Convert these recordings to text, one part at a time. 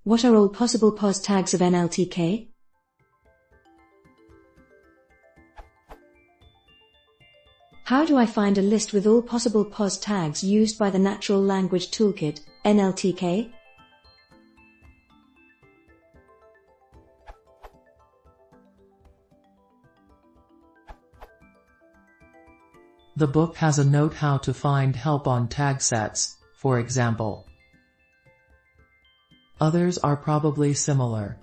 What are all possible pos tags of NLTK? How do I find a list with all possible pos tags used by the Natural Language Toolkit, NLTK? The book has a note how to find help on tag sets, for example. Others are probably similar.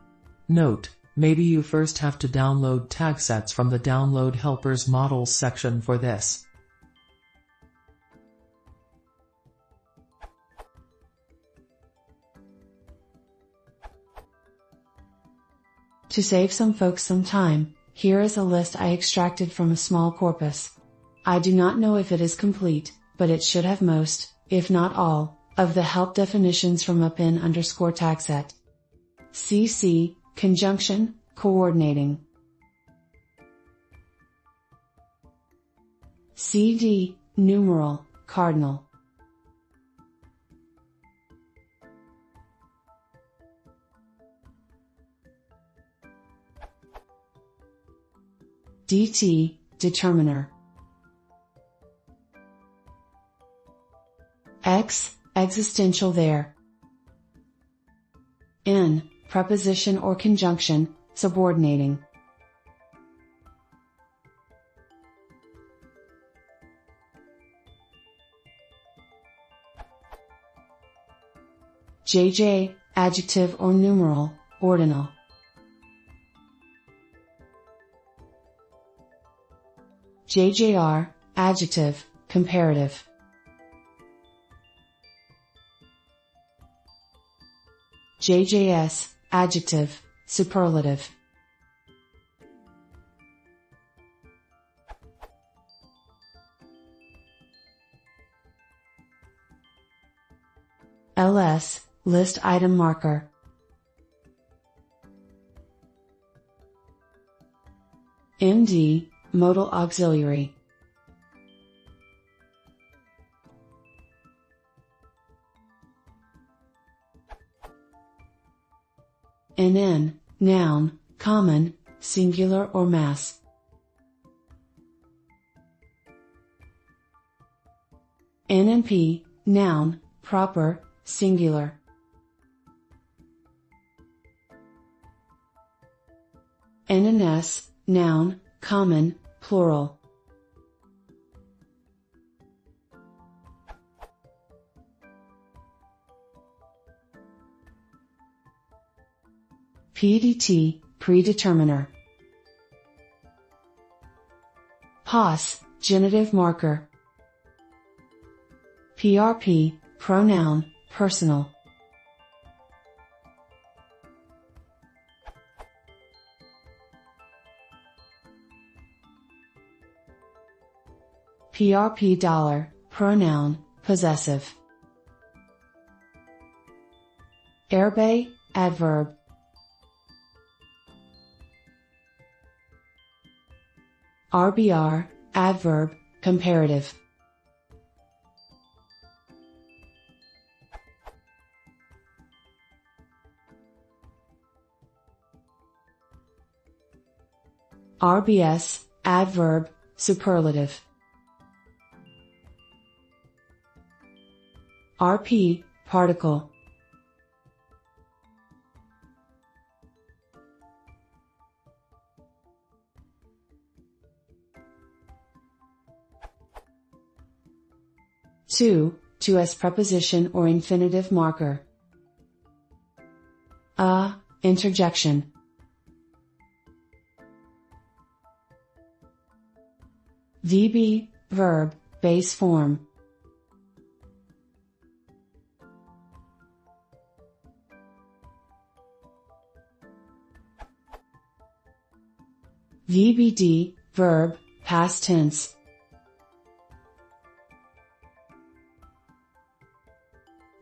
Note: maybe you first have to download tag sets from the Download Helpers Models section for this. To save some folks some time, here is a list I extracted from a small corpus. I do not know if it is complete, but it should have most, if not all, of the help definitions from a pin_tagset. CC, conjunction, coordinating. CD, numeral, cardinal. DT, determiner. X, existential there. N, preposition or conjunction, subordinating. JJ, adjective or numeral, ordinal. JJR, adjective, comparative. JJS, adjective, superlative. LS, list item marker. MD, modal auxiliary. NN, noun, common, singular or mass. NNP, noun, proper, singular. NNS, noun, common, plural. PDT, predeterminer. POS, genitive marker. PRP, pronoun, personal. PRP dollar, pronoun, possessive. Airbay, adverb. RBR, adverb, comparative. RBS, adverb, superlative. RP, particle. To as preposition or infinitive marker. Interjection. VB, verb, base form. VBD, verb, past tense.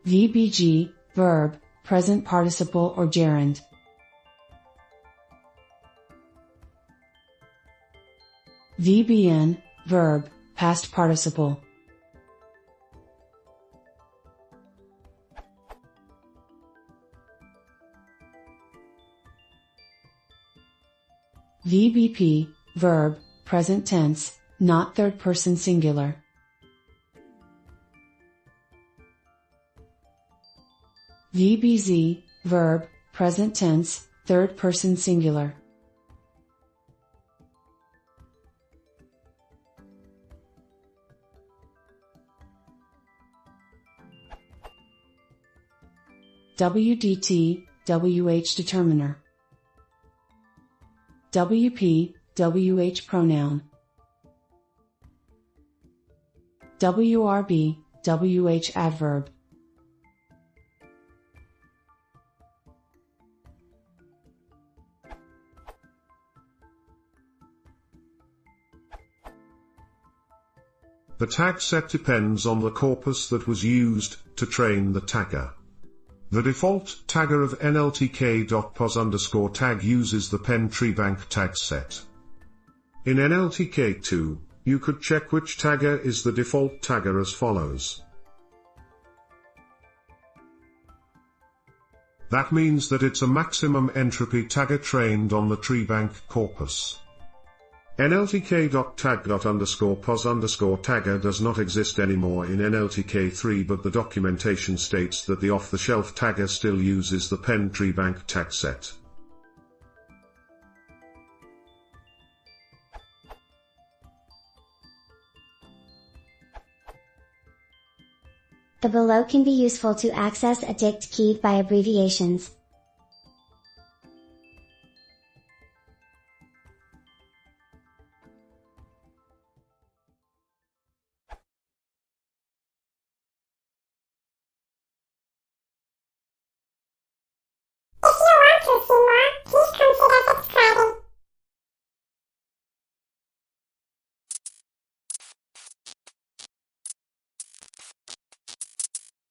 VBG, verb, present participle or gerund. VBN, verb, past participle. VBP, verb, present tense, not third person singular. VBZ, verb, present tense, third person singular. WDT, WH determiner. WP, WH pronoun. WRB, WH adverb. The tag set depends on the corpus that was used to train the tagger. The default tagger of NLTK.pos_tag uses the Penn Treebank tag set. In NLTK2, you could check which tagger is the default tagger as follows. That means that it's a maximum entropy tagger trained on the Treebank corpus. NLTK.tag._pos_tagger does not exist anymore in NLTK3, but the documentation states that the off-the-shelf tagger still uses the Penn Treebank tag set. The below can be useful to access a dict keyed by abbreviations.